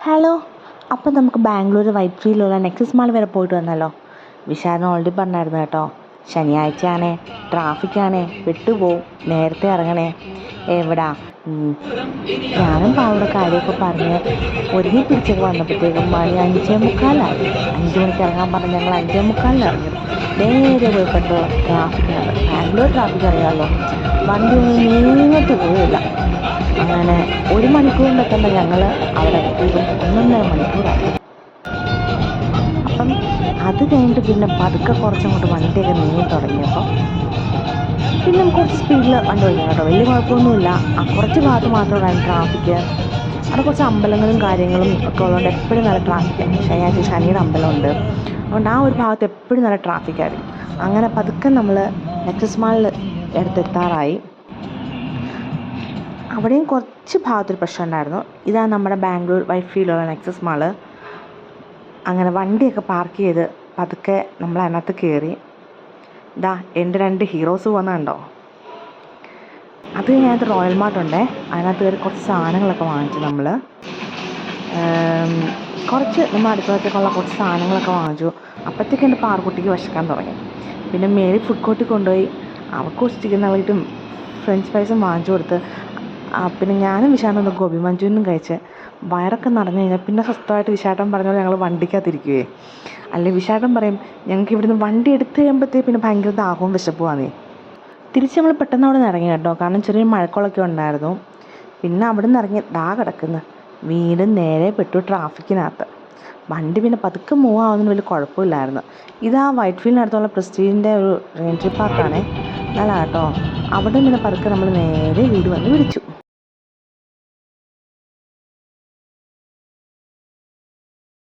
Hello. അപ്പം നമുക്ക് Bangalore white ഫീൽഡിലുള്ള Nexus mall വരെ പോയിട്ട് വന്നല്ലോ. വിശാലിന് ഓൾറെഡി പറഞ്ഞായിരുന്നു കേട്ടോ, ശനിയാഴ്ചയാണേ ട്രാഫിക്കാണേ, വിട്ടുപോവും, നേരത്തെ ഇറങ്ങണേ. എവിടാ ഞാനും പാവയുടെ കാര്യമൊക്കെ പറഞ്ഞ് ഒരുങ്ങി പിടിച്ചൊക്കെ വന്നപ്പോഴത്തേക്കും മണി 5:45. 5 മണിക്ക് ഇറങ്ങാൻ പറഞ്ഞ് ഞങ്ങൾ 5:45 ഇറങ്ങി. നേരെ പോയിപ്പെട്ട് ട്രാഫിക്കാണ്. ബാംഗ്ലൂർ ട്രാഫിക് അറിയാമല്ലോ, വണ്ടി ഒന്നും നീങ്ങത്ത് പോയില്ല. അങ്ങനെ 1 മണിക്കൂറിൻ്റെ എത്തേണ്ട ഞങ്ങൾ അവിടെ എത്തിയതും 1.5 മണിക്കൂറായി. അപ്പം അത് കഴിഞ്ഞിട്ട് പിന്നെ പതുക്കെ കുറച്ചങ്ങോട്ട് വണ്ടിയൊക്കെ നീങ്ങി തുടങ്ങിയപ്പം പിന്നെ കുറച്ച് സ്പീഡിൽ വണ്ടി ഓടിക്കാം കേട്ടോ, വലിയ കുഴപ്പമൊന്നുമില്ല. കുറച്ച് ഭാഗത്ത് മാത്രമാണ് ട്രാഫിക്ക്. അവിടെ കുറച്ച് അമ്പലങ്ങളും കാര്യങ്ങളും ഒക്കെ ഉള്ളതുകൊണ്ട് എപ്പോഴും നല്ല ട്രാഫിക്കാണ്. ശനിയാഴ്ച ശനിയുടെ അമ്പലമുണ്ട്, അതുകൊണ്ട് ആ ഒരു ഭാഗത്ത് എപ്പോഴും നല്ല ട്രാഫിക്കായിരിക്കും. അങ്ങനെ പതുക്കെ നമ്മൾ നെക്സസ് മാളിൽ അടുത്തെത്താറായി. അവിടെയും കുറച്ച് ഭാഗത്തൊരു പ്രശ്നം ഉണ്ടായിരുന്നു. ഇതാണ് നമ്മുടെ ബാംഗ്ലൂർ വൈറ്റ് ഫീൽഡിലുള്ള നെക്സസ് മാള്. അങ്ങനെ വണ്ടിയൊക്കെ പാർക്ക് ചെയ്ത് പതുക്കെ നമ്മൾ അതിനകത്ത് കയറി. ഇതാ എൻ്റെ 2 ഹീറോസ് പോകുന്നുണ്ടോ. അത് കഴിഞ്ഞതിനകത്ത് റോയൽ മാർട്ടുണ്ടേ, അതിനകത്ത് കയറി കുറച്ച് സാധനങ്ങളൊക്കെ വാങ്ങിച്ചു. കുറച്ച് നമ്മൾ അടുക്കളത്തേക്കുള്ള കുറച്ച് സാധനങ്ങളൊക്കെ വാങ്ങിച്ചു. അപ്പോഴത്തേക്ക് എൻ്റെ പാറുക്കുട്ടിക്ക് വിശക്കാൻ തുടങ്ങി. പിന്നെ മേരി ഫുഡ് കോർട്ടിൽ കൊണ്ടുപോയി അവൾക്ക് കുറച്ച് ചിക്കൻ നഗറ്റും ഫ്രഞ്ച് ഫ്രൈസും വാങ്ങിച്ചു കൊടുത്ത്. പിന്നെ ഞാനും വിശാലിനും ഗോബി മഞ്ചൂരിയനും കഴിച്ച് വയറൊക്കെ നിറഞ്ഞു കഴിഞ്ഞാൽ പിന്നെ സ്വസ്ഥമായിട്ട് വിശാട്ടൻ പറഞ്ഞാൽ ഞങ്ങൾ വണ്ടിക്കകത്തിരിക്കുകയെ. അല്ലെങ്കിൽ വിശാട്ടൻ പറയും ഞങ്ങൾക്ക് ഇവിടുന്ന് വണ്ടി എടുത്ത് കഴിയുമ്പോഴത്തേക്ക് പിന്നെ ഭയങ്കര ദാഹവും വിശപ്പുമാണേ. തിരിച്ച് നമ്മൾ പെട്ടെന്ന് അവിടെ നിന്ന് ഇറങ്ങി കേട്ടോ, കാരണം ചെറിയൊരു മഴക്കോളൊക്കെ ഉണ്ടായിരുന്നു. പിന്നെ അവിടെ നിന്ന് ഇറങ്ങി കിടക്കുന്നു വീണ്ടും നേരെ പെട്ടു ട്രാഫിക്കിനകത്ത്. വണ്ടി പിന്നെ പതുക്കെ മൂവ് ആവുന്നതിന് വലിയ കുഴപ്പമില്ലായിരുന്നു. ഇതാ വൈറ്റ് ഫീൽഡിനടുത്തുള്ള പ്രസ്റ്റീജിൻ്റെ ഒരു എൻട്രി പാർക്കാണേ, നല്ല കേട്ടോ. അവിടെ പിന്നെ പതുക്കെ നമ്മൾ നേരെ വീട് വന്ന് വിളിച്ചു.